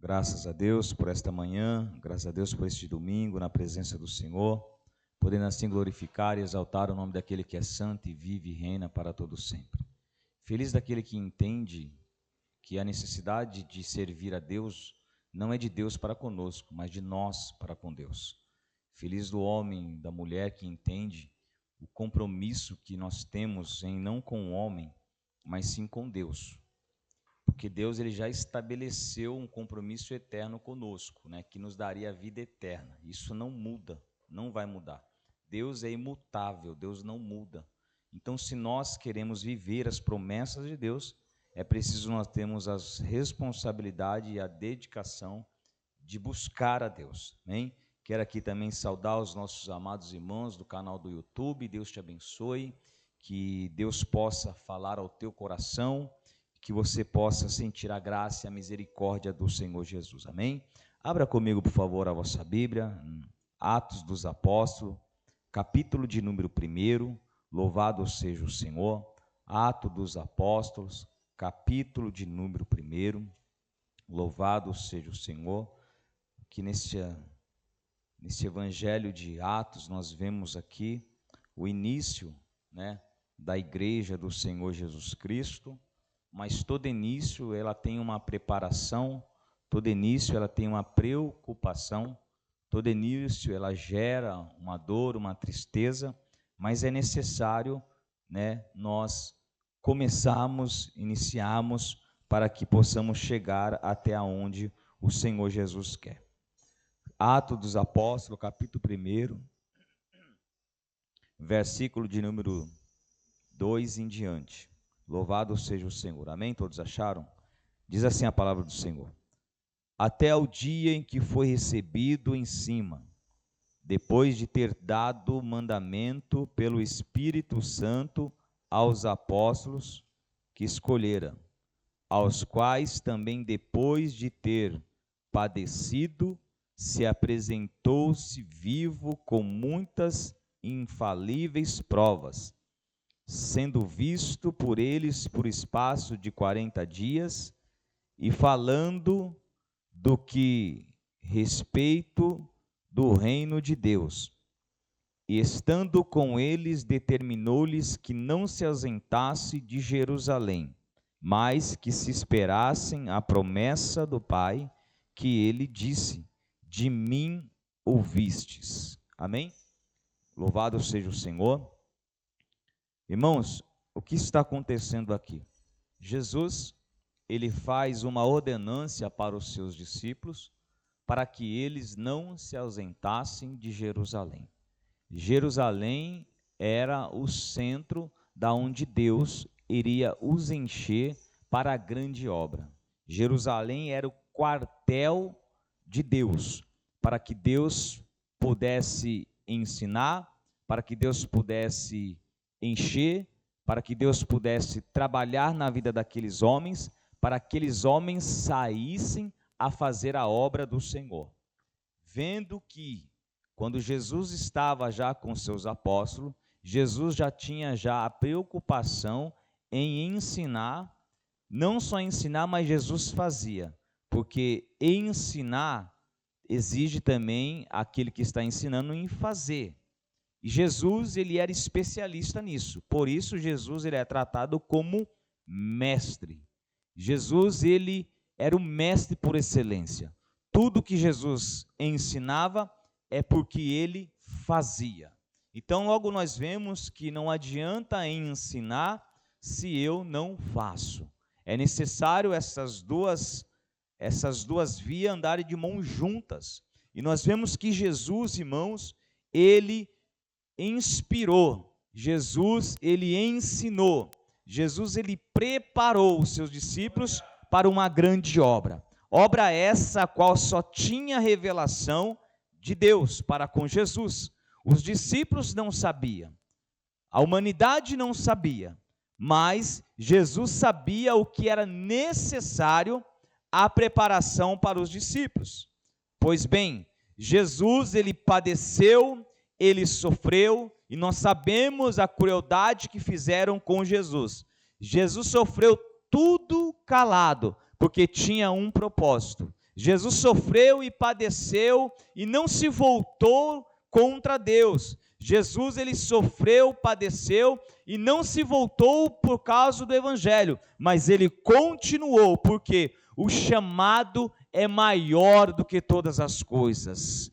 Graças a Deus por esta manhã, graças a Deus por este domingo na presença do Senhor, podendo assim glorificar e exaltar o nome daquele que é santo e vive e reina para todo sempre. Feliz daquele que entende que a necessidade de servir a Deus não é de Deus para conosco, mas de nós para com Deus. Feliz do homem, da mulher que entende o compromisso que nós temos em não com o homem, mas sim com Deus. Porque Deus ele já estabeleceu um compromisso eterno conosco, né, que nos daria a vida eterna. Isso não muda, não vai mudar. Deus é imutável, Deus não muda. Então, se nós queremos viver as promessas de Deus, é preciso nós termos a responsabilidade e a dedicação de buscar a Deus. Amém? Quero aqui também saudar os nossos amados irmãos do canal do YouTube. Deus te abençoe, que Deus possa falar ao teu coração, que você possa sentir a graça e a misericórdia do Senhor Jesus. Amém? Abra comigo, por favor, a vossa Bíblia, Atos dos Apóstolos, capítulo de número 1, louvado seja o Senhor. Atos dos Apóstolos, capítulo de número 1, louvado seja o Senhor. Que nesse evangelho de Atos nós vemos aqui o início, né, da igreja do Senhor Jesus Cristo. Mas todo início ela tem uma preparação, todo início ela tem uma preocupação, todo início ela gera uma dor, uma tristeza, mas é necessário, né, nós iniciarmos para que possamos chegar até onde o Senhor Jesus quer. Atos dos Apóstolos, capítulo 1, versículo de número 2 em diante. Louvado seja o Senhor. Amém? Todos acharam? Diz assim a palavra do Senhor. Até o dia em que foi recebido em cima, depois de ter dado mandamento pelo Espírito Santo aos apóstolos que escolhera, aos quais também depois de ter padecido, se apresentou-se vivo com muitas infalíveis provas, sendo visto por eles por espaço de 40 dias, e falando do que respeito do reino de Deus. E estando com eles, determinou-lhes que não se ausentasse de Jerusalém, mas que se esperassem a promessa do Pai, que ele disse: de mim ouvistes. Amém? Louvado seja o Senhor. Irmãos, o que está acontecendo aqui? Jesus, ele faz uma ordenância para os seus discípulos, para que eles não se ausentassem de Jerusalém. Jerusalém era o centro da onde Deus iria os encher para a grande obra. Jerusalém era o quartel de Deus, para que Deus pudesse ensinar, para que Deus pudesse encher, para que Deus pudesse trabalhar na vida daqueles homens, para que aqueles homens saíssem a fazer a obra do Senhor. Vendo que, quando Jesus estava já com seus apóstolos, Jesus já tinha a preocupação em ensinar, não só ensinar, mas Jesus fazia, porque ensinar exige também aquele que está ensinando em fazer. E Jesus, ele era especialista nisso. Por isso, Jesus ele é tratado como mestre. Jesus, ele era o mestre por excelência. Tudo que Jesus ensinava é porque ele fazia. Então, logo nós vemos que não adianta ensinar se eu não faço. É necessário essas duas vias andarem de mãos juntas. E nós vemos que Jesus, irmãos, ele inspirou, Jesus, ele ensinou, Jesus, ele preparou os seus discípulos para uma grande obra. Obra essa a qual só tinha revelação de Deus para com Jesus. Os discípulos não sabiam, a humanidade não sabia, mas Jesus sabia o que era necessário a preparação para os discípulos. Pois bem, Jesus, ele padeceu, ele sofreu, e nós sabemos a crueldade que fizeram com Jesus. Jesus sofreu tudo calado, porque tinha um propósito. Jesus sofreu e padeceu e não se voltou contra Deus. Jesus, ele sofreu, padeceu e não se voltou por causa do evangelho, mas ele continuou, porque o chamado é maior do que todas as coisas.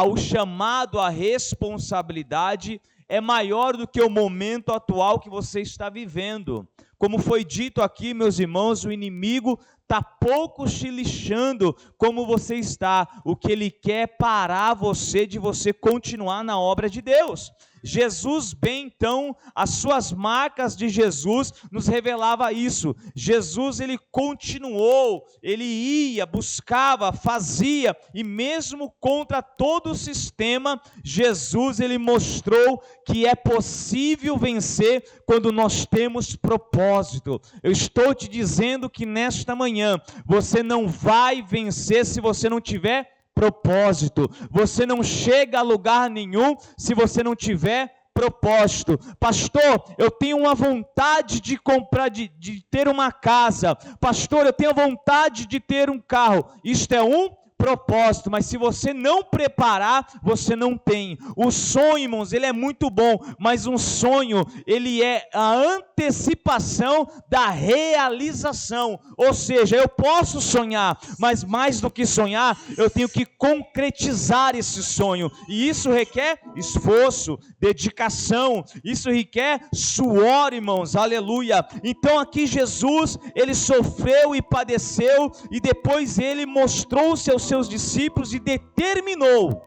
O chamado, a responsabilidade é maior do que o momento atual que você está vivendo. Como foi dito aqui, meus irmãos, o inimigo está pouco te lixando como você está. O que ele quer é parar você de você continuar na obra de Deus. Jesus, bem então, as suas marcas de Jesus nos revelava isso. Jesus, ele continuou, ele ia, buscava, fazia, e mesmo contra todo o sistema, Jesus, ele mostrou que é possível vencer quando nós temos propósito. Eu estou te dizendo que nesta manhã, você não vai vencer se você não tiver propósito. Você não chega a lugar nenhum se você não tiver propósito. Pastor, eu tenho uma vontade de comprar, de ter uma casa. Pastor, eu tenho vontade de ter um carro. Isto é um propósito, mas se você não preparar, você não tem. O sonho, irmãos, ele é muito bom, mas um sonho, ele é a antecipação da realização. Ou seja, eu posso sonhar, mas mais do que sonhar, eu tenho que concretizar esse sonho, e isso requer esforço, dedicação, isso requer suor, irmãos, aleluia. Então aqui Jesus, ele sofreu e padeceu, e depois ele mostrou-se aos seus discípulos e determinou.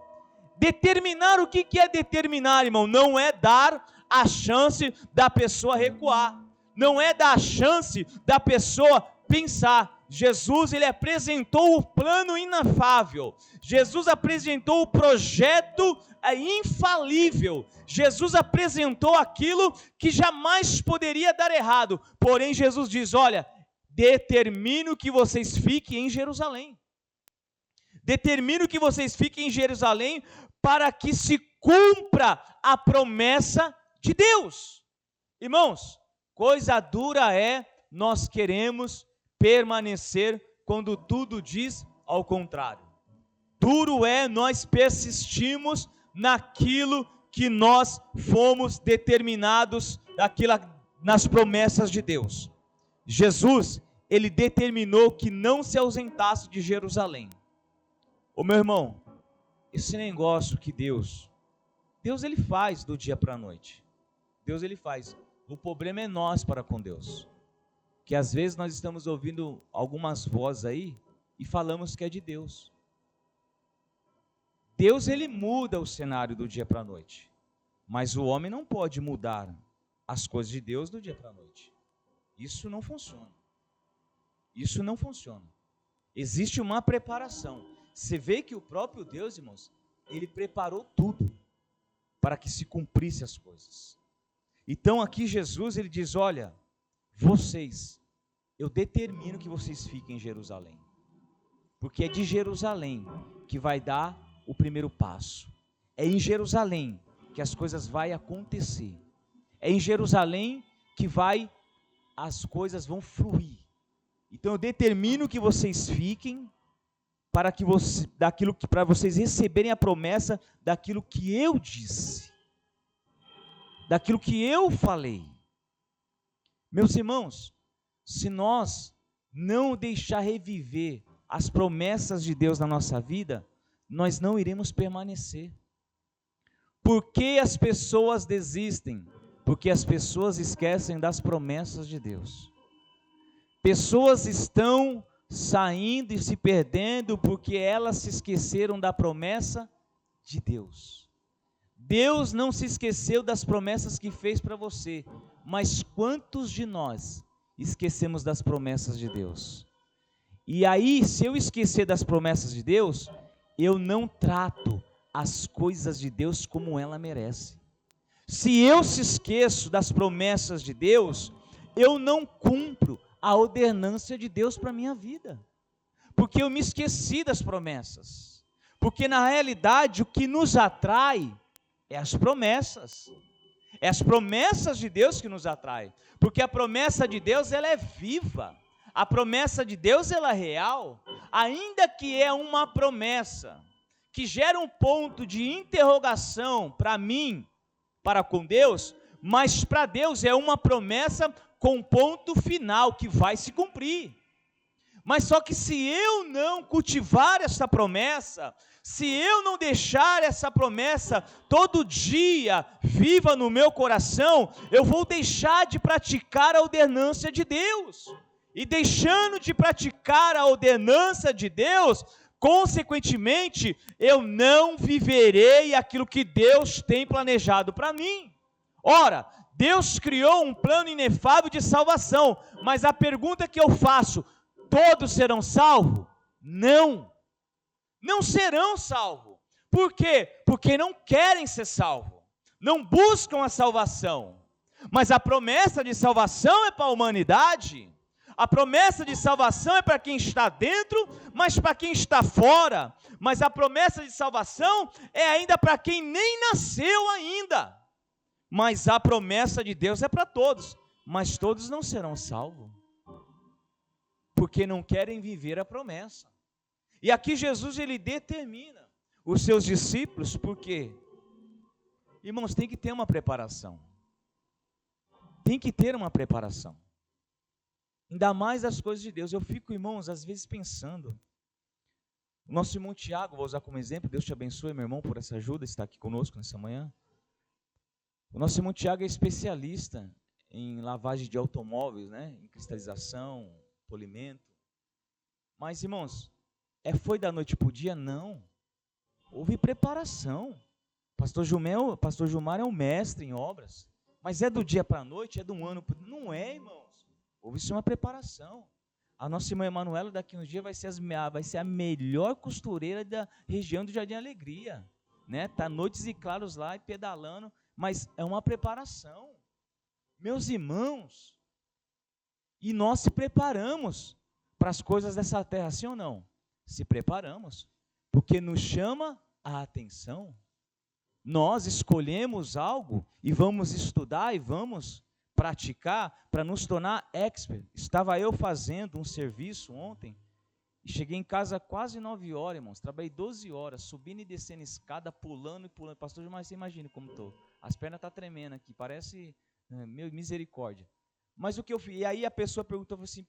Determinar, o que é determinar, irmão? Não é dar a chance da pessoa recuar, não é dar a chance da pessoa pensar. Jesus, ele apresentou o plano inafável, Jesus apresentou o projeto infalível, Jesus apresentou aquilo que jamais poderia dar errado. Porém Jesus diz: olha, determino que vocês fiquem em Jerusalém. Determino que vocês fiquem em Jerusalém para que se cumpra a promessa de Deus. Irmãos, coisa dura é nós queremos permanecer quando tudo diz ao contrário. Duro é nós persistirmos naquilo que nós fomos determinados, nas promessas de Deus. Jesus, ele determinou que não se ausentasse de Jerusalém. Ô meu irmão, esse negócio que Deus ele faz do dia para a noite. Deus ele faz. O problema é nós para com Deus. Que às vezes nós estamos ouvindo algumas vozes aí e falamos que é de Deus. Deus ele muda o cenário do dia para a noite. Mas o homem não pode mudar as coisas de Deus do dia para a noite. Isso não funciona. Isso não funciona. Existe uma preparação. Você vê que o próprio Deus, irmãos, ele preparou tudo para que se cumprisse as coisas. Então aqui Jesus, ele diz: olha, eu determino que vocês fiquem em Jerusalém, porque é de Jerusalém que vai dar o primeiro passo. É em Jerusalém que as coisas vão acontecer. É em Jerusalém que as coisas vão fluir. Então eu determino que vocês fiquem para vocês receberem a promessa daquilo que eu disse, daquilo que eu falei. Meus irmãos, se nós não deixar reviver as promessas de Deus na nossa vida, nós não iremos permanecer. Por que as pessoas desistem? Porque as pessoas esquecem das promessas de Deus. Pessoas estão saindo e se perdendo porque elas se esqueceram da promessa de Deus. Deus não se esqueceu das promessas que fez para você, mas quantos de nós esquecemos das promessas de Deus? E aí, se eu esquecer das promessas de Deus, eu não trato as coisas de Deus como ela merece. Se eu se esqueço das promessas de Deus, eu não cumpro a ordenância de Deus para a minha vida, porque eu me esqueci das promessas. Porque na realidade o que nos atrai é as promessas de Deus que nos atrai, porque a promessa de Deus ela é viva, a promessa de Deus ela é real, ainda que é uma promessa que gera um ponto de interrogação para mim, para com Deus, mas para Deus é uma promessa com ponto final que vai se cumprir. Mas só que se eu não cultivar essa promessa, se eu não deixar essa promessa todo dia viva no meu coração, eu vou deixar de praticar a ordenança de Deus. E deixando de praticar a ordenança de Deus, consequentemente, eu não viverei aquilo que Deus tem planejado para mim. Ora, Deus criou um plano inefável de salvação, mas a pergunta que eu faço, todos serão salvos? Não, não serão salvos. Por quê? Porque não querem ser salvos, não buscam a salvação. Mas a promessa de salvação é para a humanidade. A promessa de salvação é para quem está dentro, mas para quem está fora. Mas a promessa de salvação é ainda para quem nem nasceu ainda. Mas a promessa de Deus é para todos, mas todos não serão salvos, porque não querem viver a promessa. E aqui Jesus ele determina os seus discípulos, porque, irmãos, tem que ter uma preparação. Tem que ter uma preparação. Ainda mais as coisas de Deus. Eu fico, irmãos, às vezes pensando. O nosso irmão Tiago, vou usar como exemplo, Deus te abençoe, meu irmão, por essa ajuda, está aqui conosco nessa manhã. O nosso irmão Tiago é especialista em lavagem de automóveis, né? Em cristalização, polimento. Mas, irmãos, foi da noite para o dia? Não. Houve preparação. Pastor Gilmar é um mestre em obras. Mas é do dia para a noite? É de um ano para... Não é, irmãos. Houve-se uma preparação. A nossa irmã Emanuela daqui uns dias vai ser a melhor costureira da região do Jardim Alegria. Né? Tá noites e claros lá e pedalando. Mas é uma preparação, meus irmãos, e nós se preparamos para as coisas dessa terra, sim ou não? Se preparamos, porque nos chama a atenção. Nós escolhemos algo e vamos estudar e vamos praticar para nos tornar expert. Estava eu fazendo um serviço ontem, e cheguei em casa quase 9 horas, irmãos, trabalhei 12 horas, subindo e descendo escada, pulando e pulando. Pastor Gilmar, você imagina como estou. As pernas estão tremendo aqui, parece misericórdia. Mas o que eu fiz? E aí a pessoa perguntou assim,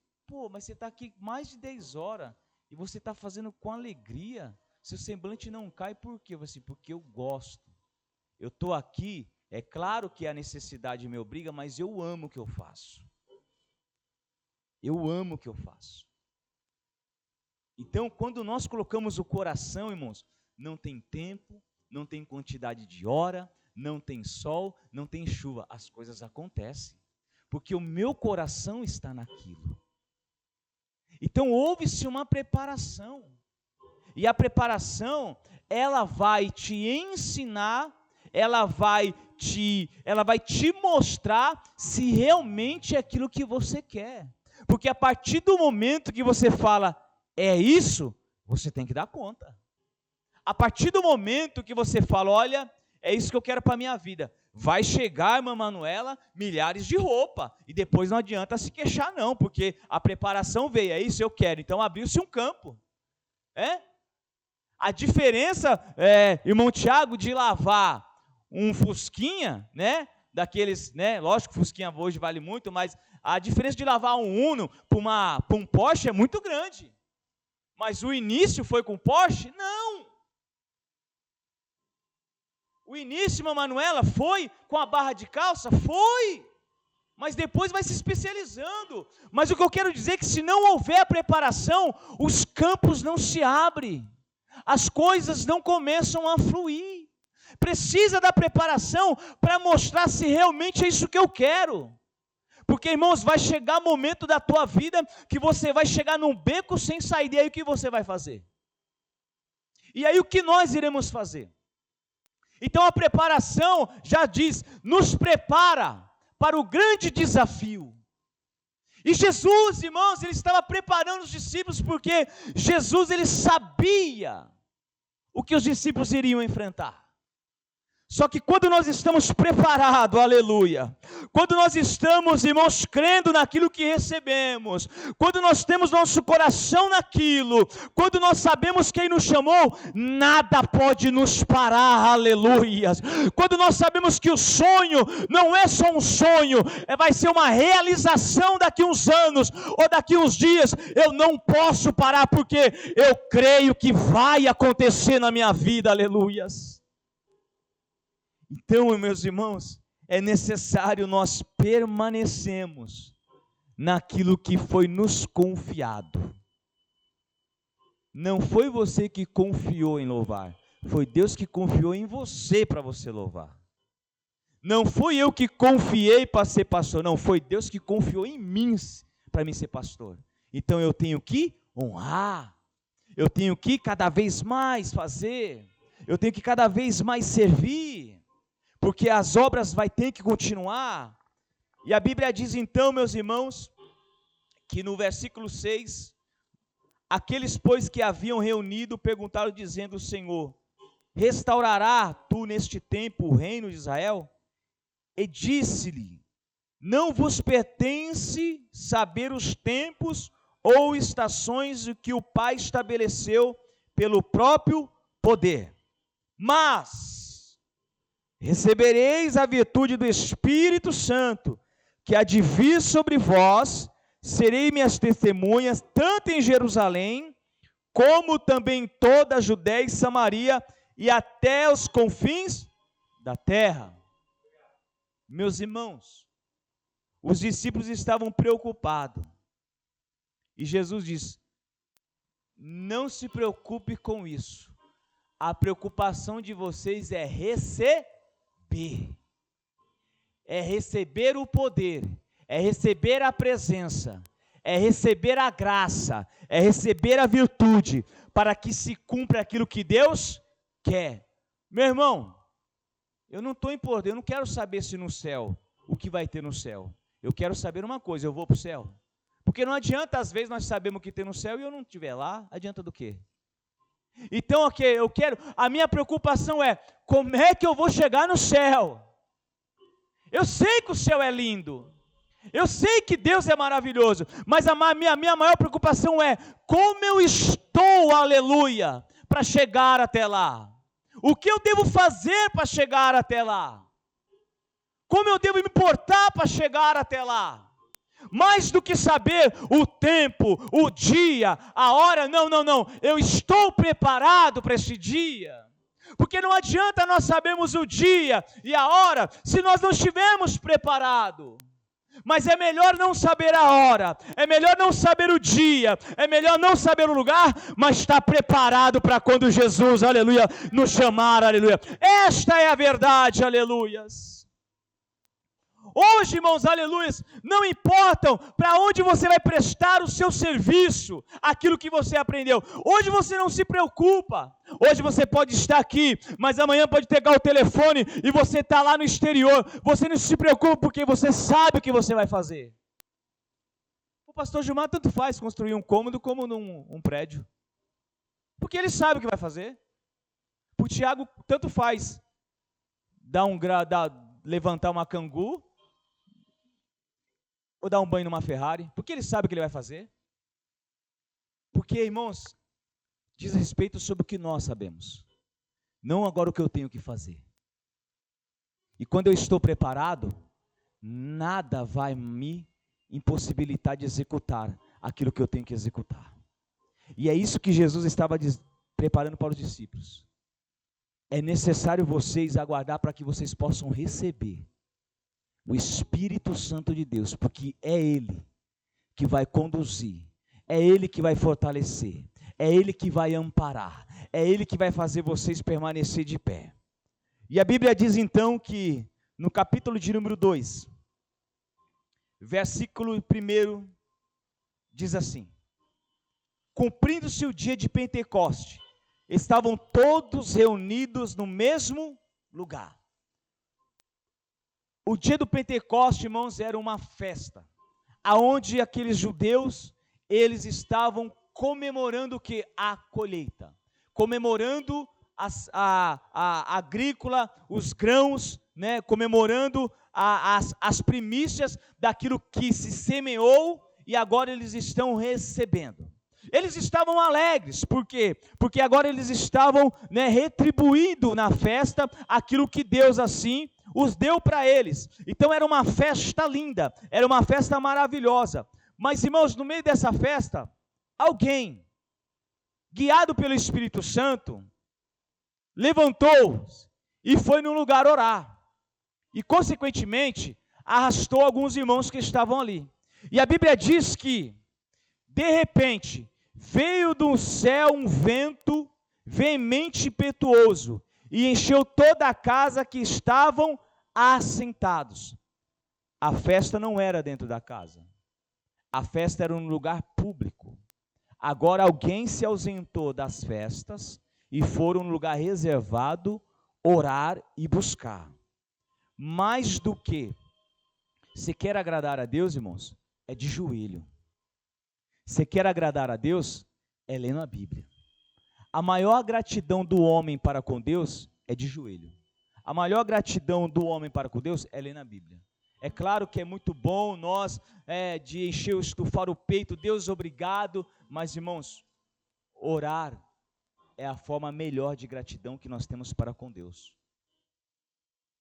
mas você está aqui mais de 10 horas, e você está fazendo com alegria, seu semblante não cai, por quê? Eu falei assim, porque eu gosto. Eu estou aqui, é claro que a necessidade me obriga, mas eu amo o que eu faço. Eu amo o que eu faço. Então, quando nós colocamos o coração, irmãos, não tem tempo, não tem quantidade de hora, não tem sol, não tem chuva, as coisas acontecem, porque o meu coração está naquilo. Então, houve-se uma preparação, e a preparação, ela vai te ensinar, ela vai te mostrar se realmente é aquilo que você quer, porque a partir do momento que você fala, é isso, você tem que dar conta. A partir do momento que você fala, olha, é isso que eu quero para a minha vida, vai chegar, irmã Manuela, milhares de roupa, e depois não adianta se queixar não, porque a preparação veio, é isso eu quero, então abriu-se um campo. A diferença, irmão Tiago, de lavar um Fusquinha, né, daqueles, né, lógico que Fusquinha hoje vale muito, mas a diferença de lavar um Uno para um Porsche é muito grande. Mas o início foi com Porsche? Não. O início, irmã Manuela, foi com a barra de calça? Foi. Mas depois vai se especializando. Mas o que eu quero dizer é que se não houver a preparação, os campos não se abrem. As coisas não começam a fluir. Precisa da preparação para mostrar se realmente é isso que eu quero. Porque, irmãos, vai chegar momento da tua vida que você vai chegar num beco sem saída. E aí o que você vai fazer? E aí o que nós iremos fazer? Então a preparação já diz, nos prepara para o grande desafio. E Jesus, irmãos, ele estava preparando os discípulos porque Jesus, ele sabia o que os discípulos iriam enfrentar. Só que quando nós estamos preparados, aleluia, quando nós estamos, irmãos, crendo naquilo que recebemos, quando nós temos nosso coração naquilo, quando nós sabemos quem nos chamou, nada pode nos parar, aleluia. Quando nós sabemos que o sonho não é só um sonho, vai ser uma realização daqui uns anos, ou daqui uns dias, eu não posso parar, porque eu creio que vai acontecer na minha vida, aleluia. Então, meus irmãos, é necessário nós permanecermos naquilo que foi nos confiado. Não foi você que confiou em louvar, foi Deus que confiou em você para você louvar. Não fui eu que confiei para ser pastor, não, foi Deus que confiou em mim para mim ser pastor. Então eu tenho que honrar, eu tenho que cada vez mais fazer, eu tenho que cada vez mais servir, porque as obras vai ter que continuar. E a Bíblia diz então, meus irmãos, que no versículo 6, aqueles, pois, que haviam reunido, perguntaram, dizendo: Senhor, restaurará tu neste tempo o reino de Israel? E disse-lhe: não vos pertence saber os tempos ou estações que o Pai estabeleceu pelo próprio poder, mas recebereis a virtude do Espírito Santo, que há de vir sobre vós, serei minhas testemunhas, tanto em Jerusalém, como também em toda a Judéia e Samaria, e até os confins da terra. Meus irmãos, os discípulos estavam preocupados, e Jesus diz: não se preocupe com isso, a preocupação de vocês é receber o poder, é receber a presença, é receber a graça, é receber a virtude, para que se cumpra aquilo que Deus quer. Meu irmão, eu não estou importando, eu não quero saber se no céu, o que vai ter no céu. Eu quero saber uma coisa: eu vou para o céu. Porque não adianta, às vezes, nós sabemos o que tem no céu e eu não estiver lá, adianta do quê? Então, a minha preocupação é, como é que eu vou chegar no céu? Eu sei que o céu é lindo, eu sei que Deus é maravilhoso, mas a minha maior preocupação é, como eu estou, aleluia, para chegar até lá? O que eu devo fazer para chegar até lá? Como eu devo me portar para chegar até lá? Mais do que saber o tempo, o dia, a hora, não, eu estou preparado para esse dia, porque não adianta nós sabermos o dia e a hora, se nós não estivermos preparados. Mas é melhor não saber a hora, é melhor não saber o dia, é melhor não saber o lugar, mas estar preparado para quando Jesus, aleluia, nos chamar, aleluia. Esta é a verdade, aleluias. Hoje, irmãos, aleluias, não importa para onde você vai prestar o seu serviço, aquilo que você aprendeu. Hoje você não se preocupa. Hoje você pode estar aqui, mas amanhã pode pegar o telefone e você está lá no exterior. Você não se preocupa porque você sabe o que você vai fazer. O pastor Gilmar tanto faz construir um cômodo como um prédio, porque ele sabe o que vai fazer. O Tiago tanto faz levantar uma cangu ou dar um banho numa Ferrari, porque ele sabe o que ele vai fazer. Porque, irmãos, diz respeito sobre o que nós sabemos, não agora o que eu tenho que fazer. E quando eu estou preparado, nada vai me impossibilitar de executar aquilo que eu tenho que executar. E é isso que Jesus estava preparando para os discípulos. É necessário vocês aguardar para que vocês possam receber o Espírito Santo de Deus, porque é Ele que vai conduzir, é Ele que vai fortalecer, é Ele que vai amparar, é Ele que vai fazer vocês permanecer de pé. E a Bíblia diz então que no capítulo de número 2, versículo 1, diz assim: cumprindo-se o dia de Pentecoste, estavam todos reunidos no mesmo lugar. O dia do Pentecoste, irmãos, era uma festa, aonde aqueles judeus, eles estavam comemorando o quê? A colheita, comemorando agrícola, os grãos, né, comemorando as primícias daquilo que se semeou, e agora eles estão recebendo. Eles estavam alegres, por quê? Porque agora eles estavam, né, retribuindo na festa aquilo que Deus assim os deu para eles. Então era uma festa linda, era uma festa maravilhosa. Mas, irmãos, no meio dessa festa, alguém, guiado pelo Espírito Santo, levantou e foi num lugar orar. E, consequentemente, arrastou alguns irmãos que estavam ali. E a Bíblia diz que, de repente, veio do céu um vento veemente e impetuoso, e encheu toda a casa que estavam assentados. A festa não era dentro da casa. A festa era um lugar público. Agora alguém se ausentou das festas e foram no lugar reservado orar e buscar. Mais do que se quer agradar a Deus, irmãos, é de joelho. Se quer agradar a Deus, é lendo a Bíblia. A maior gratidão do homem para com Deus é de joelho. A maior gratidão do homem para com Deus é ler na Bíblia. É claro que é muito bom nós de encher, estufar o peito, Deus obrigado, mas, irmãos, orar é a forma melhor de gratidão que nós temos para com Deus.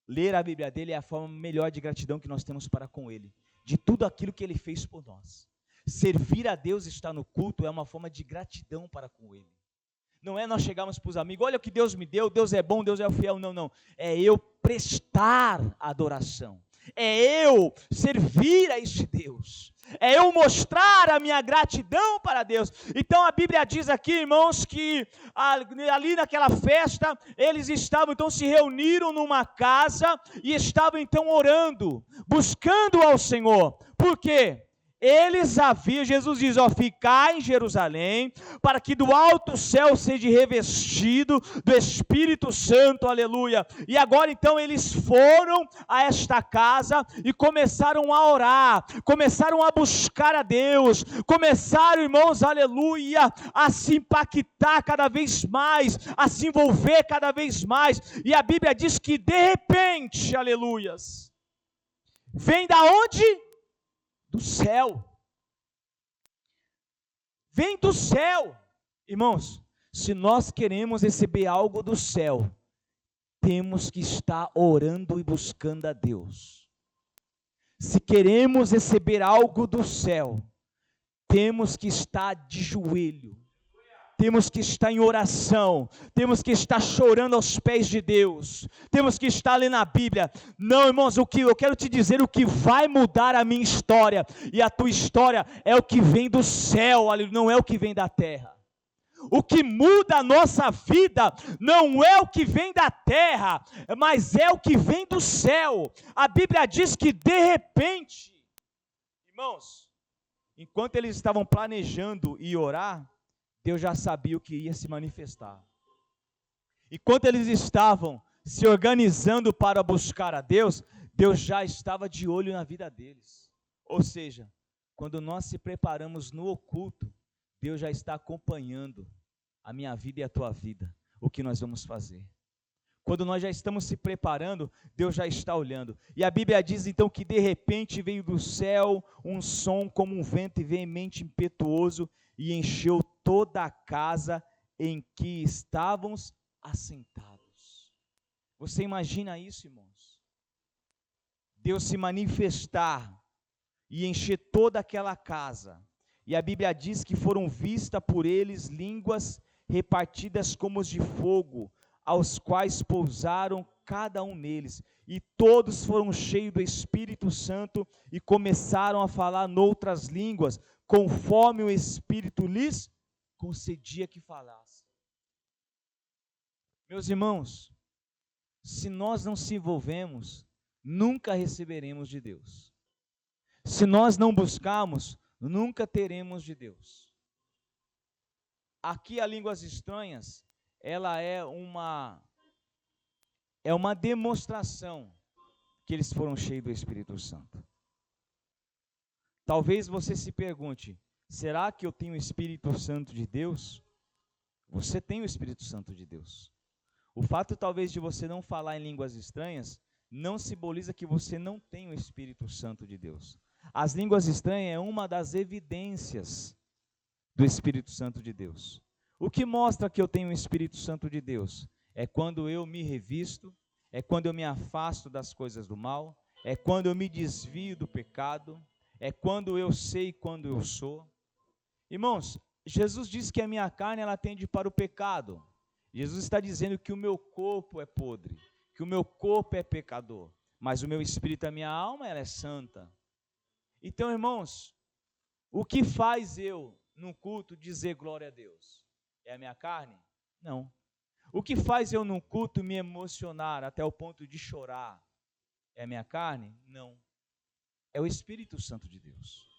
Ler a Bíblia dele é a forma melhor de gratidão que nós temos para com ele, de tudo aquilo que ele fez por nós. Servir a Deus e estar no culto é uma forma de gratidão para com ele. Não é nós chegarmos para os amigos, olha o que Deus me deu, Deus é bom, Deus é fiel, não. É eu prestar adoração. É eu servir a este Deus, é eu mostrar a minha gratidão para Deus. Então a Bíblia diz aqui, irmãos, que ali naquela festa, eles estavam, então se reuniram numa casa, e estavam então orando, buscando ao Senhor. Por quê? Eles haviam, Jesus diz, ficai em Jerusalém, para que do alto céu seja revestido do Espírito Santo, aleluia. E agora então eles foram a esta casa e começaram a orar, começaram a buscar a Deus, começaram, irmãos, aleluia, a se impactar cada vez mais, a se envolver cada vez mais. E a Bíblia diz que de repente, aleluias, vem da onde? Do céu. Vem do céu. Irmãos, se nós queremos receber algo do céu, temos que estar orando e buscando a Deus. Se queremos receber algo do céu, temos que estar de joelho, temos que estar em oração, temos que estar chorando aos pés de Deus, temos que estar lendo a Bíblia. Não, irmãos, o que eu quero te dizer, o que vai mudar a minha história e a tua história é o que vem do céu, não é o que vem da terra. O que muda a nossa vida não é o que vem da terra, mas é o que vem do céu. A Bíblia diz que de repente, irmãos, enquanto eles estavam planejando ir orar, Deus já sabia o que ia se manifestar. Enquanto eles estavam se organizando para buscar a Deus, Deus já estava de olho na vida deles. Ou seja, quando nós se preparamos no oculto, Deus já está acompanhando a minha vida e a tua vida, o que nós vamos fazer. Quando nós já estamos se preparando, Deus já está olhando. E a Bíblia diz então que de repente veio do céu um som como um vento veemente impetuoso e encheu toda a casa em que estávamos assentados. Você imagina isso, irmãos? Deus se manifestar e encher toda aquela casa. E a Bíblia diz que foram vistas por eles línguas repartidas como de fogo, aos quais pousaram cada um neles. E todos foram cheios do Espírito Santo e começaram a falar noutras línguas, conforme o Espírito lhes concedia que falasse. Meus irmãos, se nós não se envolvemos, nunca receberemos de Deus. Se nós não buscarmos, nunca teremos de Deus. Aqui a línguas estranhas, ela é uma demonstração que eles foram cheios do Espírito Santo. Talvez você se pergunte, será que eu tenho o Espírito Santo de Deus? Você tem o Espírito Santo de Deus. O fato talvez de você não falar em línguas estranhas não simboliza que você não tem o Espírito Santo de Deus. As línguas estranhas é uma das evidências do Espírito Santo de Deus. O que mostra que eu tenho o Espírito Santo de Deus é quando eu me revisto, é quando eu me afasto das coisas do mal, é quando eu me desvio do pecado, é quando eu sei quando eu sou. Irmãos, Jesus disse que a minha carne ela tende para o pecado. Jesus está dizendo que o meu corpo é podre, que o meu corpo é pecador, mas o meu espírito, a minha alma, ela é santa. Então, irmãos, o que faz eu, num culto, dizer glória a Deus? É a minha carne? Não. O que faz eu, num culto, me emocionar até o ponto de chorar? É a minha carne? Não. É o Espírito Santo de Deus.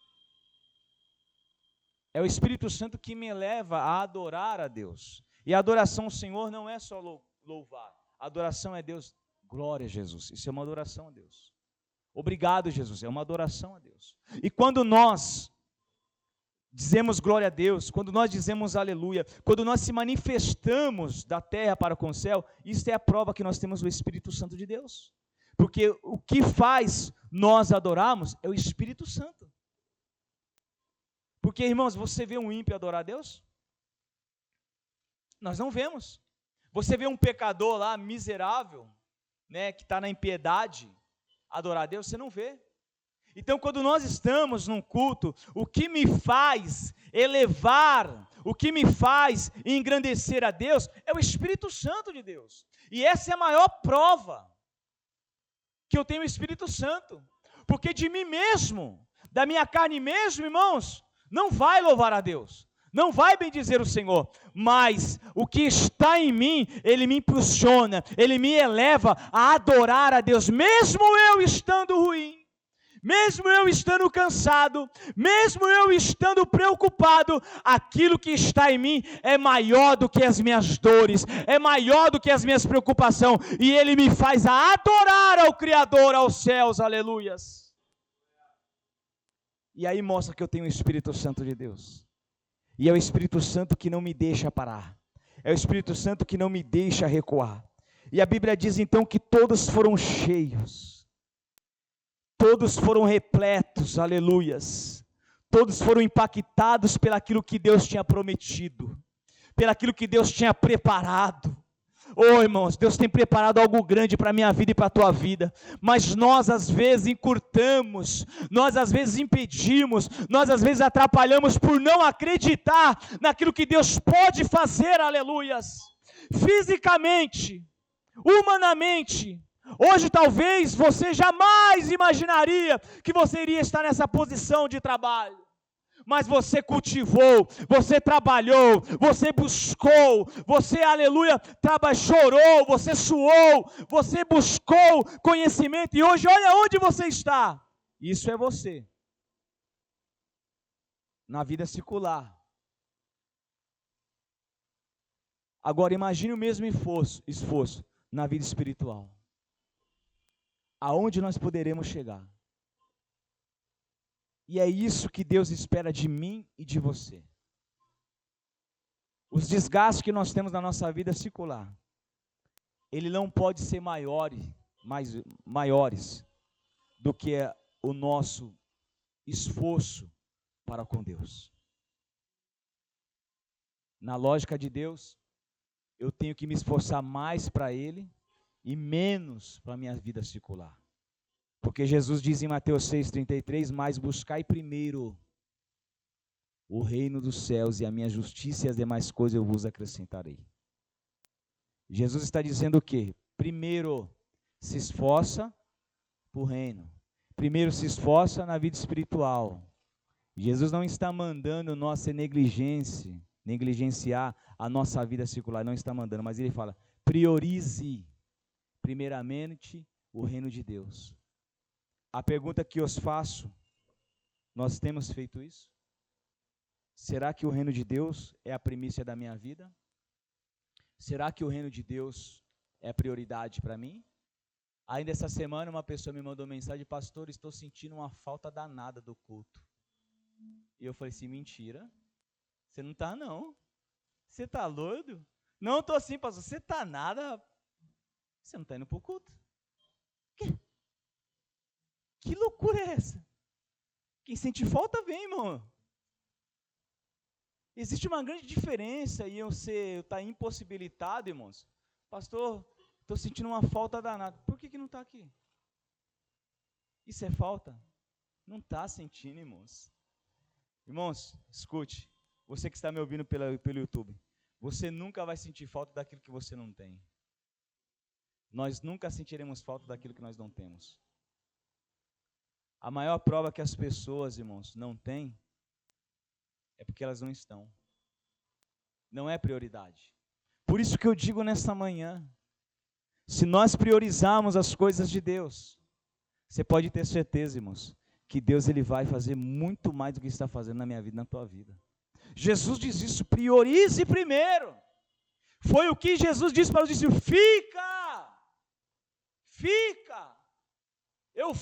É o Espírito Santo que me leva a adorar a Deus. E a adoração ao Senhor não é só louvar. A adoração é Deus. Glória a Jesus. Isso é uma adoração a Deus. Obrigado, Jesus. É uma adoração a Deus. E quando nós dizemos glória a Deus, quando nós dizemos aleluia, quando nós se manifestamos da terra para com o céu, isso é a prova que nós temos o Espírito Santo de Deus. Porque o que faz nós adorarmos é o Espírito Santo. Porque, irmãos, você vê um ímpio adorar a Deus? Nós não vemos. Você vê um pecador lá, miserável, né, que está na impiedade, adorar a Deus? Você não vê. Então, quando nós estamos num culto, o que me faz elevar, o que me faz engrandecer a Deus, é o Espírito Santo de Deus. E essa é a maior prova que eu tenho o Espírito Santo. Porque de mim mesmo, da minha carne mesmo, irmãos, não vai louvar a Deus, não vai bendizer o Senhor, mas o que está em mim, ele me impulsiona, ele me eleva a adorar a Deus, mesmo eu estando ruim, mesmo eu estando cansado, mesmo eu estando preocupado, aquilo que está em mim é maior do que as minhas dores, é maior do que as minhas preocupações, e ele me faz a adorar ao Criador, aos céus, aleluias. E aí mostra que eu tenho o Espírito Santo de Deus. E é o Espírito Santo que não me deixa parar. É o Espírito Santo que não me deixa recuar. E a Bíblia diz então que todos foram cheios. Todos foram repletos, aleluias. Todos foram impactados pelaquilo que Deus tinha prometido. Pelaquilo que Deus tinha preparado. Oh, irmãos, Deus tem preparado algo grande para a minha vida e para a tua vida, mas nós às vezes encurtamos, nós às vezes impedimos, nós às vezes atrapalhamos por não acreditar naquilo que Deus pode fazer, aleluias, fisicamente, humanamente. Hoje talvez você jamais imaginaria que você iria estar nessa posição de trabalho. Mas você cultivou, você trabalhou, você buscou, você, aleluia, chorou, você suou, você buscou conhecimento e hoje olha onde você está. Isso é você, na vida secular. Agora imagine o mesmo esforço na vida espiritual. Aonde nós poderemos chegar? E é isso que Deus espera de mim e de você. Os desgastes que nós temos na nossa vida secular, ele não pode ser maiores do que o nosso esforço para com Deus. Na lógica de Deus, eu tenho que me esforçar mais para Ele e menos para a minha vida secular. Porque Jesus diz em Mateus 6,33, mas buscai primeiro o reino dos céus e a minha justiça e as demais coisas eu vos acrescentarei. Jesus está dizendo o quê? Primeiro se esforça para o reino. Primeiro se esforça na vida espiritual. Jesus não está mandando nós ser negligenciar a nossa vida secular, não está mandando, mas ele fala, priorize primeiramente o reino de Deus. A pergunta que eu faço, nós temos feito isso? Será que o reino de Deus é a primícia da minha vida? Será que o reino de Deus é prioridade para mim? Ainda essa semana uma pessoa me mandou mensagem, pastor, estou sentindo uma falta danada do culto. E eu falei assim, mentira, você não está não, você está doido? Não estou assim, pastor. Você está nada. Você não está indo para o culto. Que loucura é essa? Quem sente falta, vem, irmão. Existe uma grande diferença em eu estar impossibilitado, irmãos. Pastor, estou sentindo uma falta danada. Por que não está aqui? Isso é falta? Não está sentindo, irmãos. Irmãos, escute. Você que está me ouvindo pelo YouTube. Você nunca vai sentir falta daquilo que você não tem. Nós nunca sentiremos falta daquilo que nós não temos. A maior prova que as pessoas, irmãos, não têm é porque elas não estão. Não é prioridade. Por isso que eu digo nesta manhã, se nós priorizarmos as coisas de Deus, você pode ter certeza, irmãos, que Deus ele vai fazer muito mais do que está fazendo na minha vida, na tua vida. Jesus diz isso, priorize primeiro. Foi o que Jesus disse para os discípulos: fica, eu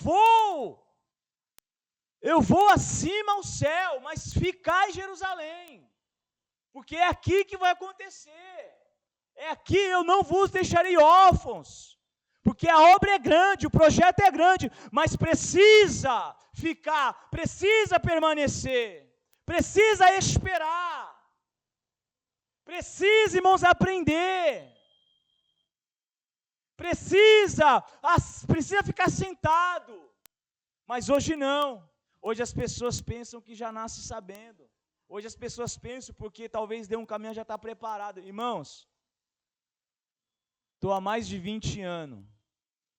vou acima ao céu, mas ficai em Jerusalém, porque é aqui que vai acontecer, é aqui, eu não vos deixarei órfãos, porque a obra é grande, o projeto é grande, mas precisa ficar, precisa permanecer, precisa esperar, precisa, irmãos, aprender, precisa ficar sentado, mas hoje não. Hoje as pessoas pensam que já nasce sabendo. Hoje as pessoas pensam porque talvez dê um caminho já está preparado. Irmãos, estou há mais de 20 anos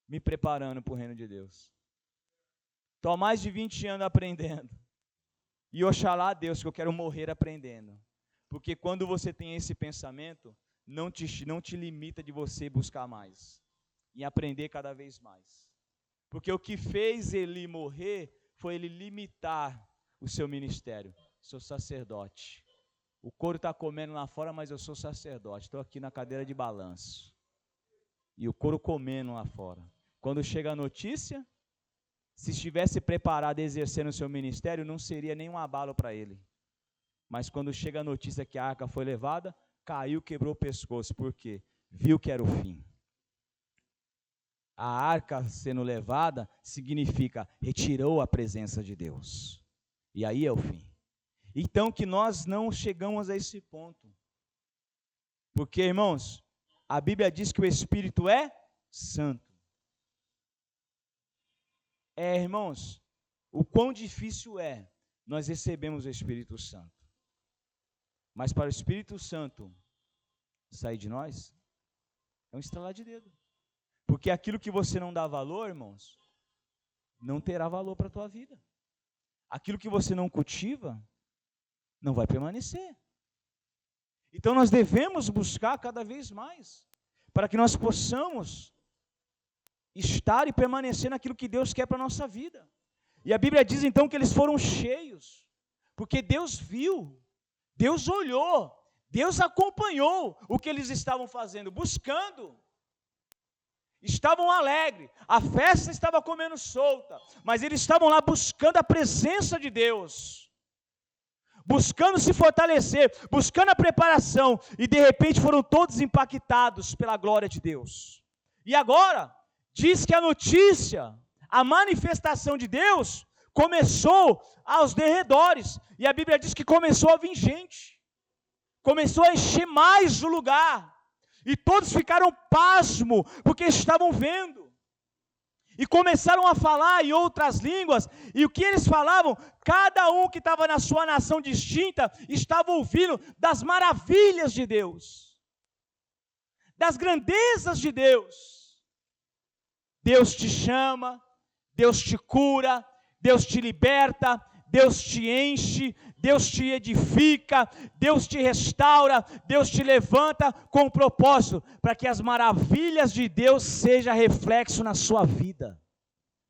me preparando para o reino de Deus. Estou há mais de 20 anos aprendendo. E oxalá Deus que eu quero morrer aprendendo. Porque quando você tem esse pensamento, não te limita de você buscar mais. E aprender cada vez mais. Porque o que fez ele morrer foi ele limitar o seu ministério. Sou sacerdote. O couro está comendo lá fora, mas eu sou sacerdote. Estou aqui na cadeira de balanço. E o couro comendo lá fora. Quando chega a notícia, se estivesse preparado a exercer o seu ministério, não seria nenhum abalo para ele. Mas quando chega a notícia que a arca foi levada, caiu, quebrou o pescoço. Por quê? Viu que era o fim. A arca sendo levada significa retirou a presença de Deus. E aí é o fim. Então que nós não chegamos a esse ponto. Porque, irmãos, a Bíblia diz que o Espírito é santo. Irmãos, o quão difícil é nós recebemos o Espírito Santo. Mas para o Espírito Santo sair de nós, é um estralar de dedo. Porque aquilo que você não dá valor, irmãos, não terá valor para a tua vida. Aquilo que você não cultiva, não vai permanecer. Então nós devemos buscar cada vez mais, para que nós possamos estar e permanecer naquilo que Deus quer para a nossa vida. E a Bíblia diz então que eles foram cheios, porque Deus viu, Deus olhou, Deus acompanhou o que eles estavam fazendo, buscando. Estavam alegres, a festa estava comendo solta, mas eles estavam lá buscando a presença de Deus, buscando se fortalecer, buscando a preparação, e de repente foram todos impactados pela glória de Deus. E agora, diz que a notícia, a manifestação de Deus, começou aos derredores, e a Bíblia diz que começou a vir gente, começou a encher mais o lugar, e todos ficaram pasmos, porque estavam vendo. E começaram a falar em outras línguas. E o que eles falavam, cada um que estava na sua nação distinta, estava ouvindo das maravilhas de Deus. Das grandezas de Deus. Deus te chama, Deus te cura, Deus te liberta, Deus te enche, Deus te edifica, Deus te restaura, Deus te levanta com um propósito, para que as maravilhas de Deus sejam reflexo na sua vida,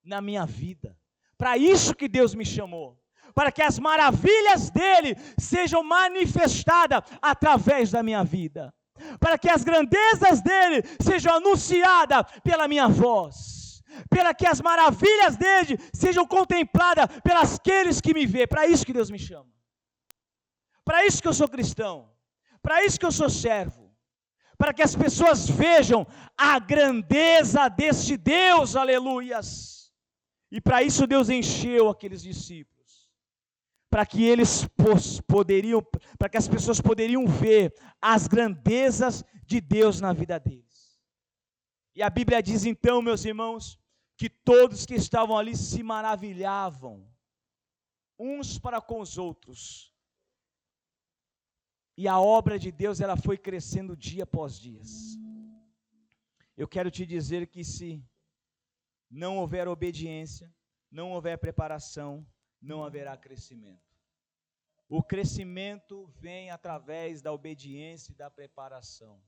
na minha vida. Para isso que Deus me chamou, para que as maravilhas dele sejam manifestadas através da minha vida, para que as grandezas dele sejam anunciadas pela minha voz, para que as maravilhas dele sejam contempladas pelos aqueles que me vê. Para isso que Deus me chama, para isso que eu sou cristão, para isso que eu sou servo, para que as pessoas vejam a grandeza deste Deus, aleluias. E para isso Deus encheu aqueles discípulos, para que para que as pessoas poderiam ver as grandezas de Deus na vida deles. E a Bíblia diz então, meus irmãos, que todos que estavam ali se maravilhavam, uns para com os outros. E a obra de Deus, ela foi crescendo dia após dia. Eu quero te dizer que se não houver obediência, não houver preparação, não haverá crescimento. O crescimento vem através da obediência e da preparação.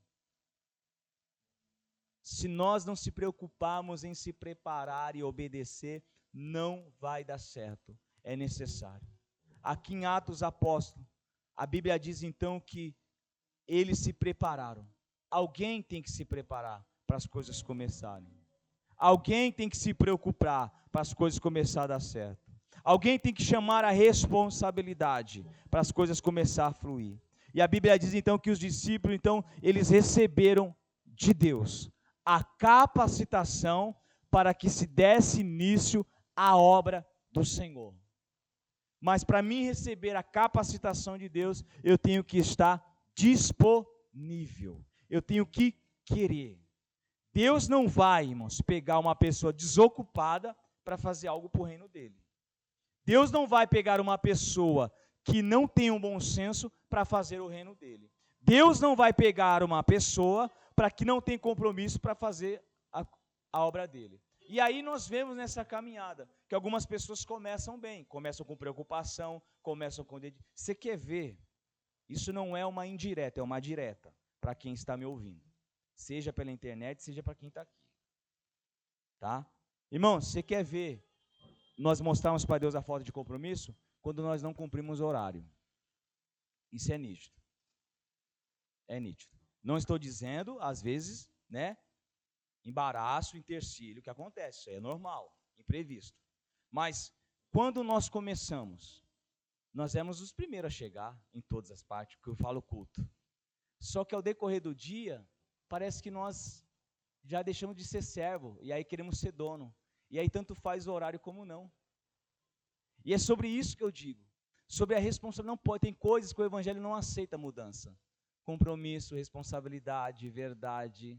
Se nós não se preocuparmos em se preparar e obedecer, não vai dar certo. É necessário. Aqui em Atos Apóstolos, a Bíblia diz então que eles se prepararam. Alguém tem que se preparar para as coisas começarem. Alguém tem que se preocupar para as coisas começarem a dar certo. Alguém tem que chamar a responsabilidade para as coisas começarem a fluir. E a Bíblia diz então que os discípulos, então, eles receberam de Deus a capacitação para que se desse início à obra do Senhor. Mas para mim receber a capacitação de Deus, eu tenho que estar disponível. Eu tenho que querer. Deus não vai, irmãos, pegar uma pessoa desocupada para fazer algo para o reino dele. Deus não vai pegar uma pessoa que não tem um bom senso para fazer o reino dele. Deus não vai pegar uma pessoa para que não tem compromisso para fazer a obra dele. E aí nós vemos nessa caminhada que algumas pessoas começam bem, começam com preocupação, começam com... Você quer ver? Isso não é uma indireta, é uma direta para quem está me ouvindo. Seja pela internet, seja para quem está aqui. Tá? Irmão, você quer ver nós mostrarmos para Deus a falta de compromisso? Quando nós não cumprimos o horário. Isso é nítido. É nítido. Não estou dizendo, às vezes, né, embaraço, empecilho, que acontece, isso é normal, imprevisto. Mas, quando nós começamos, nós éramos os primeiros a chegar em todas as partes, que eu falo culto. Só que ao decorrer do dia, parece que nós já deixamos de ser servo, e aí queremos ser dono. E aí tanto faz o horário como não. E é sobre isso que eu digo, sobre a responsabilidade. Não pode, tem coisas que o Evangelho não aceita mudança. Compromisso, responsabilidade, verdade.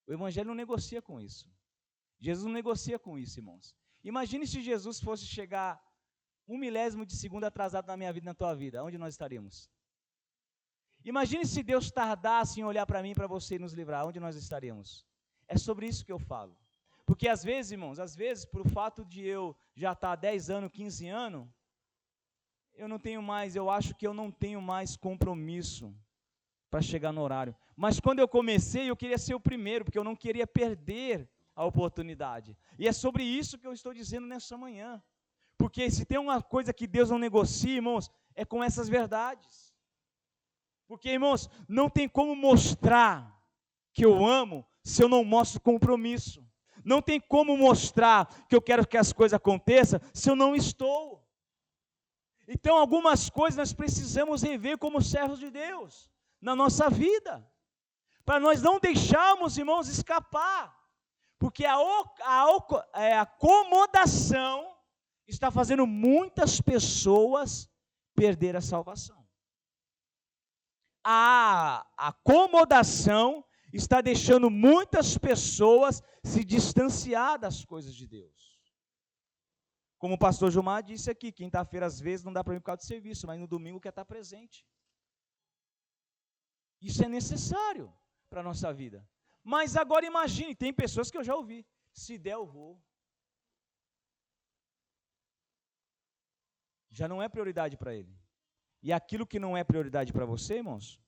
O Evangelho não negocia com isso. Jesus não negocia com isso, irmãos. Imagine se Jesus fosse chegar 1 milésimo de segundo atrasado na minha vida e na tua vida. Onde nós estaríamos? Imagine se Deus tardasse em olhar para mim e para você e nos livrar. Onde nós estaríamos? É sobre isso que eu falo. Porque às vezes, irmãos, por fato de eu já estar há 10 anos, 15 anos, eu acho que eu não tenho mais compromisso para chegar no horário. Mas quando eu comecei, eu queria ser o primeiro, porque eu não queria perder a oportunidade. E é sobre isso que eu estou dizendo nessa manhã. Porque se tem uma coisa que Deus não negocia, irmãos, é com essas verdades. Porque, irmãos, não tem como mostrar que eu amo se eu não mostro compromisso. Não tem como mostrar que eu quero que as coisas aconteçam se eu não estou. Então, algumas coisas nós precisamos rever como servos de Deus na nossa vida, para nós não deixarmos, irmãos, escapar, porque a acomodação está fazendo muitas pessoas perder a salvação. A acomodação está deixando muitas pessoas se distanciar das coisas de Deus. Como o pastor Gilmar disse aqui, quinta-feira às vezes não dá para ir por causa do serviço, mas no domingo quer estar presente. Isso é necessário para a nossa vida. Mas agora imagine, tem pessoas que eu já ouvi, se der eu vou. Já não é prioridade para ele. E aquilo que não é prioridade para você, irmãos,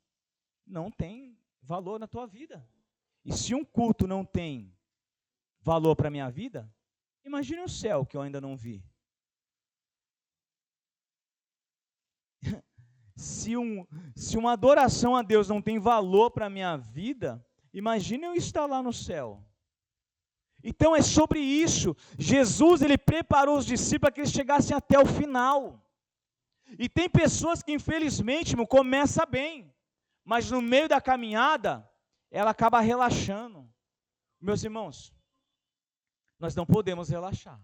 não tem valor na tua vida. E se um culto não tem valor para a minha vida, imagine o céu que eu ainda não vi. Se uma adoração a Deus não tem valor para a minha vida, imagine eu estar lá no céu. Então é sobre isso. Jesus, ele preparou os discípulos para que eles chegassem até o final. E tem pessoas que infelizmente começam bem, mas no meio da caminhada, ela acaba relaxando. Meus irmãos, nós não podemos relaxar.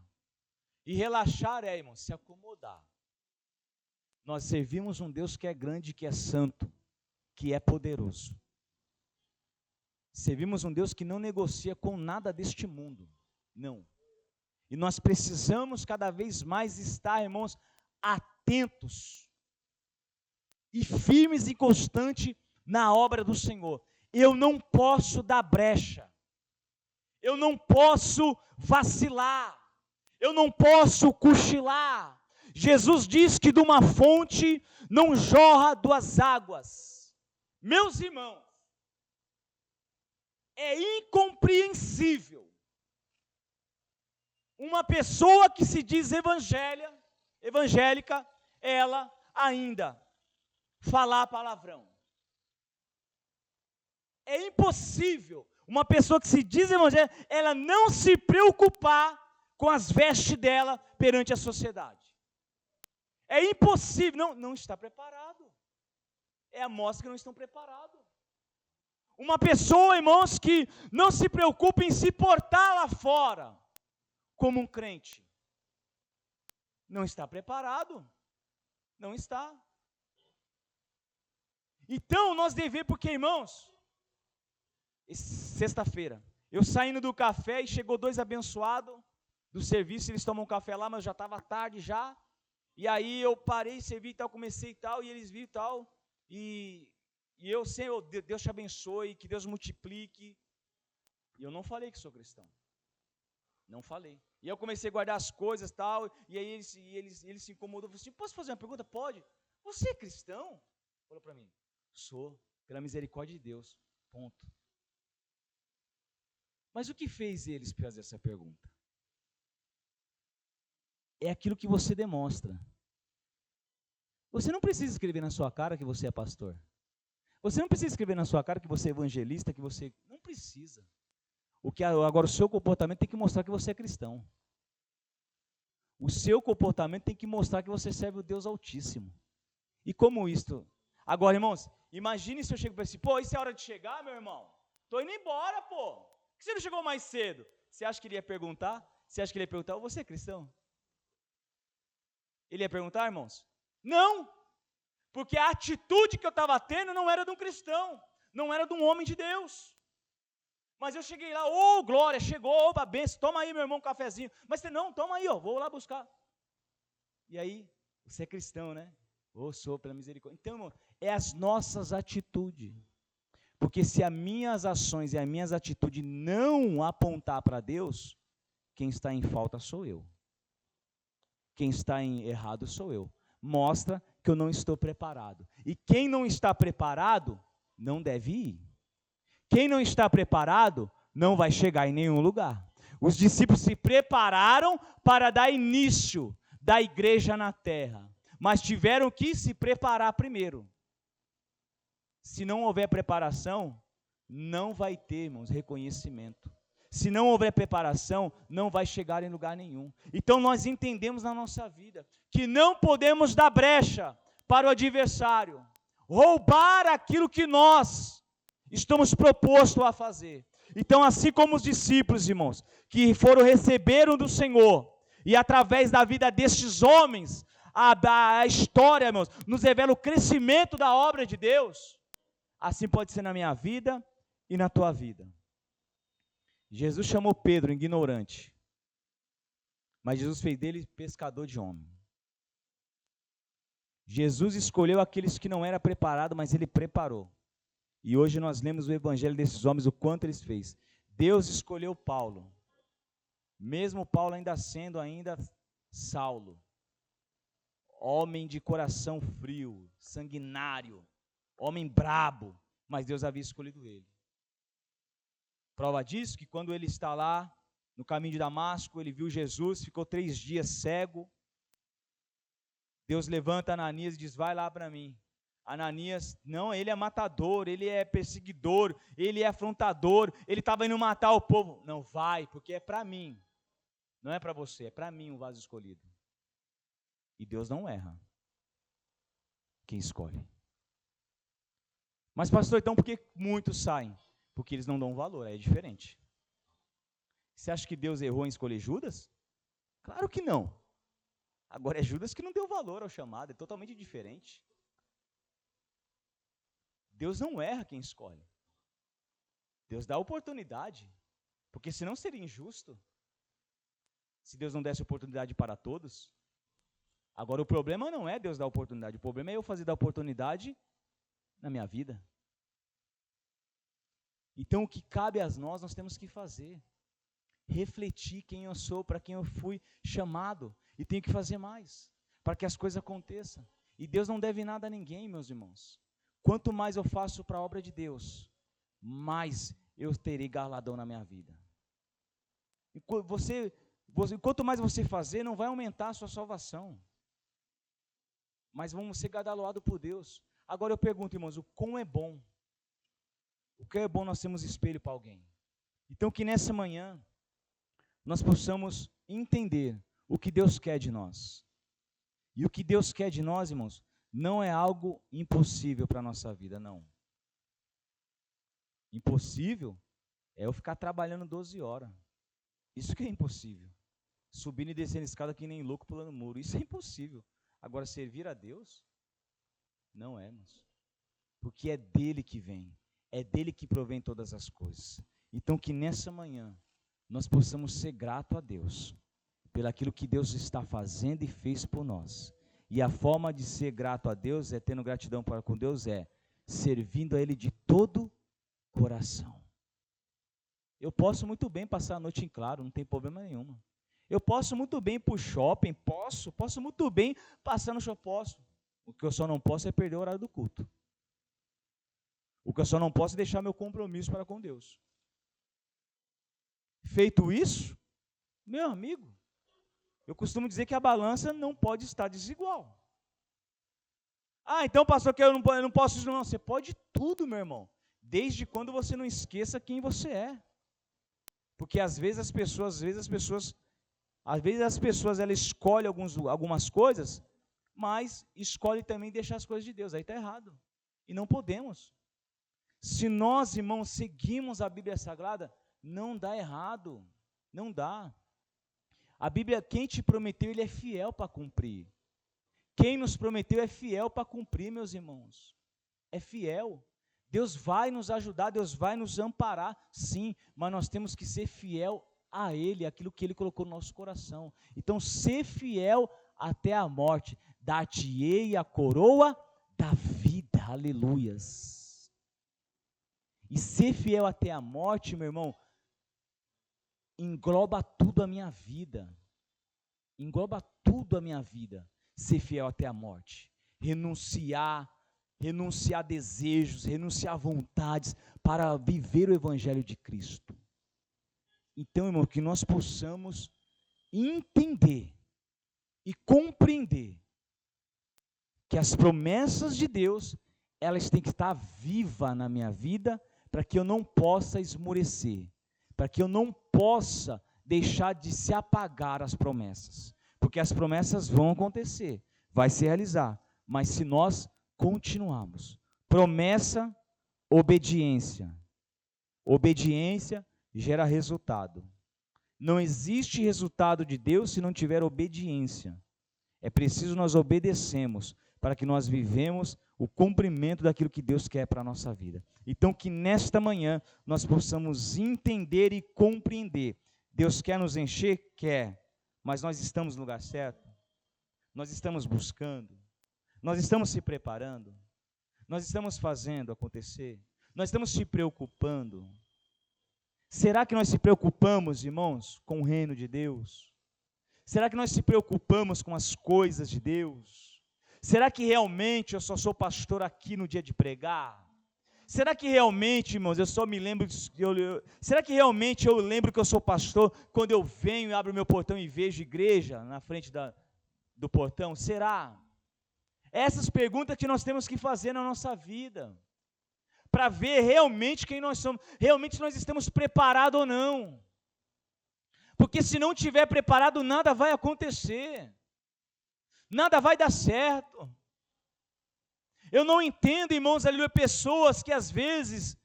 E relaxar é, irmãos, se acomodar. Nós servimos um Deus que é grande, que é santo, que é poderoso. Servimos um Deus que não negocia com nada deste mundo. Não. E nós precisamos cada vez mais estar, irmãos, atentos e firmes e constantes na obra do Senhor. Eu não posso dar brecha. Eu não posso vacilar. Eu não posso cochilar. Jesus diz que de uma fonte não jorra duas águas. Meus irmãos, é incompreensível uma pessoa que se diz evangélica, ela ainda falar palavrão. É impossível uma pessoa que se diz evangélica, ela não se preocupar com as vestes dela perante a sociedade. É impossível, não está preparado. É a mostra que não estão preparados. Uma pessoa, irmãos, que não se preocupa em se portar lá fora como um crente, não está preparado. Não está. Então, nós devemos, porque, irmãos, sexta-feira, eu saindo do café e chegou dois abençoados do serviço, eles tomam café lá, mas já estava tarde já, e aí eu parei, servi e tal, comecei e tal, e eles viram e tal, e eu, Senhor, Deus te abençoe, que Deus multiplique, e eu não falei que sou cristão, não falei, e eu comecei a guardar as coisas e tal, e aí eles se incomodou, falou assim, posso fazer uma pergunta? Pode. Você é cristão? Falou para mim, sou, pela misericórdia de Deus, ponto. Mas o que fez eles fazer essa pergunta? É aquilo que você demonstra. Você não precisa escrever na sua cara que você é pastor. Você não precisa escrever na sua cara que você é evangelista, que você... Não precisa. Agora, o seu comportamento tem que mostrar que você é cristão. O seu comportamento tem que mostrar que você serve o Deus Altíssimo. E como isto? Agora, irmãos, imagine se eu chego para você, pô, isso é hora de chegar, meu irmão? Estou indo embora, pô. Por que você não chegou mais cedo? Você acha que ele ia perguntar? Você acha que ele ia perguntar, você é cristão? Ele ia perguntar, irmãos? Não, porque a atitude que eu estava tendo não era de um cristão, não era de um homem de Deus. Mas eu cheguei lá, ô glória, chegou, opa, benção, toma aí meu irmão um cafezinho. Mas você não, toma aí, ó, vou lá buscar. E aí, você é cristão, né? Sou pela misericórdia. Então, irmão, é as nossas atitudes. Porque se as minhas ações e as minhas atitudes não apontar para Deus, quem está em falta sou eu. Quem está errado sou eu. Mostra que eu não estou preparado. E quem não está preparado, não deve ir. Quem não está preparado, não vai chegar em nenhum lugar. Os discípulos se prepararam para dar início da igreja na terra, mas tiveram que se preparar primeiro. Se não houver preparação, não vai ter, irmãos, reconhecimento. Se não houver preparação, não vai chegar em lugar nenhum. Então nós entendemos na nossa vida que não podemos dar brecha para o adversário, roubar aquilo que nós estamos propostos a fazer. Então, assim como os discípulos, irmãos, que receberam do Senhor, e através da vida destes homens, a história, irmãos, nos revela o crescimento da obra de Deus, assim pode ser na minha vida e na tua vida. Jesus chamou Pedro ignorante, mas Jesus fez dele pescador de homem. Jesus escolheu aqueles que não eram preparados, mas ele preparou. E hoje nós lemos o evangelho desses homens, o quanto eles fez. Deus escolheu Paulo, mesmo Paulo ainda sendo Saulo, homem de coração frio, sanguinário, homem brabo, mas Deus havia escolhido ele. Prova disso que quando ele está lá no caminho de Damasco, ele viu Jesus, ficou 3 dias cego. Deus levanta Ananias e diz, vai lá para mim. Ananias, não, ele é matador, ele é perseguidor, ele é afrontador, ele estava indo matar o povo. Não, vai, porque é para mim. Não é para você, é para mim o vaso escolhido. E Deus não erra. Quem escolhe. Mas pastor, então por que muitos saem? Porque eles não dão valor, aí é diferente. Você acha que Deus errou em escolher Judas? Claro que não. Agora é Judas que não deu valor ao chamado, é totalmente diferente. Deus não erra quem escolhe. Deus dá oportunidade, porque senão seria injusto. Se Deus não desse oportunidade para todos. Agora o problema não é Deus dar oportunidade, o problema é eu fazer da oportunidade na minha vida. Então o que cabe a nós temos que fazer. Refletir quem eu sou, para quem eu fui chamado, e tenho que fazer mais, para que as coisas aconteçam. E Deus não deve nada a ninguém, meus irmãos. Quanto mais eu faço para a obra de Deus, mais eu terei galardão na minha vida. E quanto mais você fazer, não vai aumentar a sua salvação, mas vamos ser galardoados por Deus. Agora eu pergunto, irmãos, o quão é bom? O que é bom nós termos espelho para alguém? Então que nessa manhã nós possamos entender o que Deus quer de nós. E o que Deus quer de nós, irmãos, não é algo impossível para a nossa vida, não. Impossível é eu ficar trabalhando 12 horas. Isso que é impossível. Subindo e descendo escada que nem louco pulando muro. Isso é impossível. Agora, servir a Deus, não é, irmãos. Porque é dele que vem. É dele que provém todas as coisas. Então, que nessa manhã nós possamos ser gratos a Deus pelaquilo que Deus está fazendo e fez por nós. E a forma de ser grato a Deus, tendo gratidão para com Deus, servindo a Ele de todo coração. Eu posso muito bem passar a noite em claro, não tem problema nenhum. Eu posso muito bem ir para o shopping, posso muito bem passar no shopping, posso. O que eu só não posso é perder o horário do culto. O que eu só não posso é deixar meu compromisso para com Deus. Feito isso, meu amigo, eu costumo dizer que a balança não pode estar desigual. Ah, então pastor, que eu não posso isso não. Você pode tudo, meu irmão, desde quando você não esqueça quem você é. Porque às vezes as pessoas elas escolhem algumas coisas, mas escolhem também deixar as coisas de Deus. Aí está errado. E não podemos. Se nós, irmãos, seguimos a Bíblia Sagrada, não dá errado. Não dá. A Bíblia, quem te prometeu, ele é fiel para cumprir. Quem nos prometeu é fiel para cumprir, meus irmãos. É fiel. Deus vai nos ajudar, Deus vai nos amparar, sim, mas nós temos que ser fiel a Ele, aquilo que Ele colocou no nosso coração. Então, ser fiel até a morte, dar-te-ei a coroa da vida, aleluias. E ser fiel até a morte, meu irmão, engloba tudo a minha vida, ser fiel até a morte, renunciar a desejos, renunciar a vontades, para viver o Evangelho de Cristo. Então, irmão, que nós possamos entender e compreender que as promessas de Deus, elas têm que estar vivas na minha vida, para que eu não possa esmorecer, para que eu não possa deixar de se apagar as promessas, porque as promessas vão acontecer, vai se realizar, mas se nós continuarmos, promessa, obediência gera resultado, não existe resultado de Deus se não tiver obediência, é preciso nós obedecermos, para que nós vivemos o cumprimento daquilo que Deus quer para a nossa vida. Então, que nesta manhã nós possamos entender e compreender. Deus quer nos encher? Quer. Mas nós estamos no lugar certo? Nós estamos buscando? Nós estamos se preparando? Nós estamos fazendo acontecer? Nós estamos se preocupando? Será que nós se preocupamos, irmãos, com o reino de Deus? Será que nós se preocupamos com as coisas de Deus? Será que realmente eu só sou pastor aqui no dia de pregar? Será que realmente, irmãos, será que realmente eu lembro que eu sou pastor quando eu venho e abro meu portão e vejo igreja na frente do portão? Será? Essas perguntas que nós temos que fazer na nossa vida, para ver realmente quem nós somos, realmente nós estamos preparados ou não. Porque se não estiver preparado, nada vai acontecer. Nada vai dar certo. Eu não entendo, irmãos, aleluia, pessoas que às vezes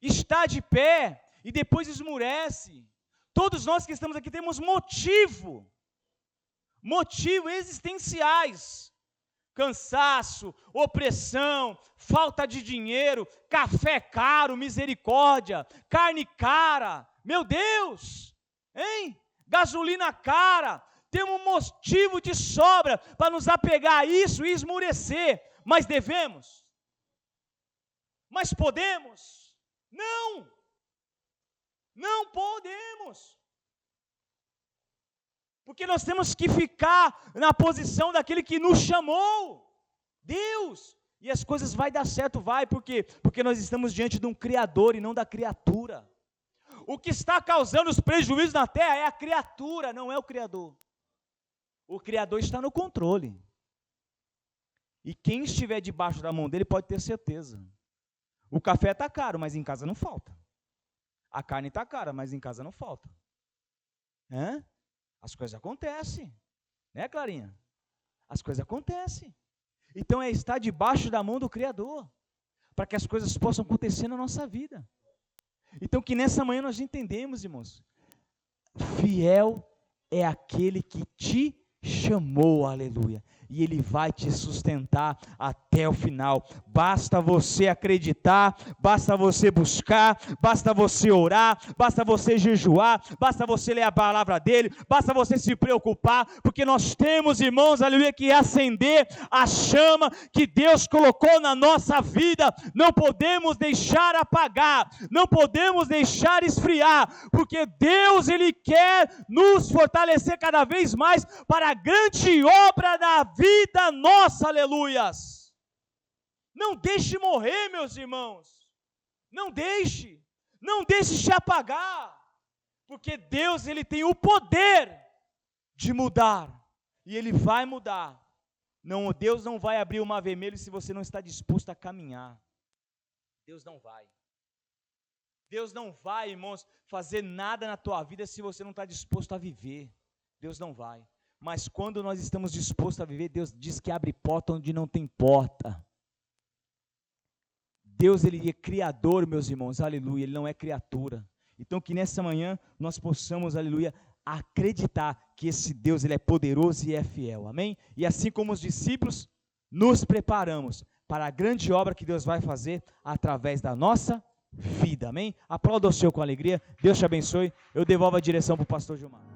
está de pé e depois esmurece. Todos nós que estamos aqui temos motivos existenciais. Cansaço, opressão, falta de dinheiro, café caro, misericórdia, carne cara, meu Deus, hein? Gasolina cara, temos um motivo de sobra para nos apegar a isso e esmurecer, mas devemos? Mas podemos? Não podemos. Porque nós temos que ficar na posição daquele que nos chamou, Deus. E as coisas vai dar certo, vai, por quê? Porque nós estamos diante de um Criador e não da criatura. O que está causando os prejuízos na terra é a criatura, não é o Criador. O Criador está no controle. E quem estiver debaixo da mão dele pode ter certeza. O café está caro, mas em casa não falta. A carne está cara, mas em casa não falta. As coisas acontecem, né, Clarinha? As coisas acontecem. Então é estar debaixo da mão do Criador, para que as coisas possam acontecer na nossa vida. Então que nessa manhã nós entendemos, irmãos, fiel é aquele que te chamou, aleluia, e Ele vai te sustentar até o final. Basta você acreditar, basta você buscar, basta você orar, basta você jejuar, basta você ler a palavra dEle, basta você se preocupar, porque nós temos, irmãos, aleluia, que acender a chama que Deus colocou na nossa vida. Não podemos deixar apagar, não podemos deixar esfriar, porque Deus, Ele quer nos fortalecer cada vez mais para a grande obra da vida nossa, aleluias. Não deixe morrer, meus irmãos, não deixe se apagar, porque Deus, Ele tem o poder de mudar, e Ele vai mudar. Não, Deus não vai abrir o mar vermelho se você não está disposto a caminhar. Deus não vai, irmãos, fazer nada na tua vida se você não está disposto a viver. Deus não vai. Mas quando nós estamos dispostos a viver, Deus diz que abre porta onde não tem porta. Deus, Ele é criador, meus irmãos, aleluia, Ele não é criatura. Então que nessa manhã nós possamos, aleluia, acreditar que esse Deus, Ele é poderoso e é fiel, amém? E assim como os discípulos, nos preparamos para a grande obra que Deus vai fazer através da nossa vida, amém? Aplauda o Senhor com alegria, Deus te abençoe, eu devolvo a direção para o pastor Gilmar.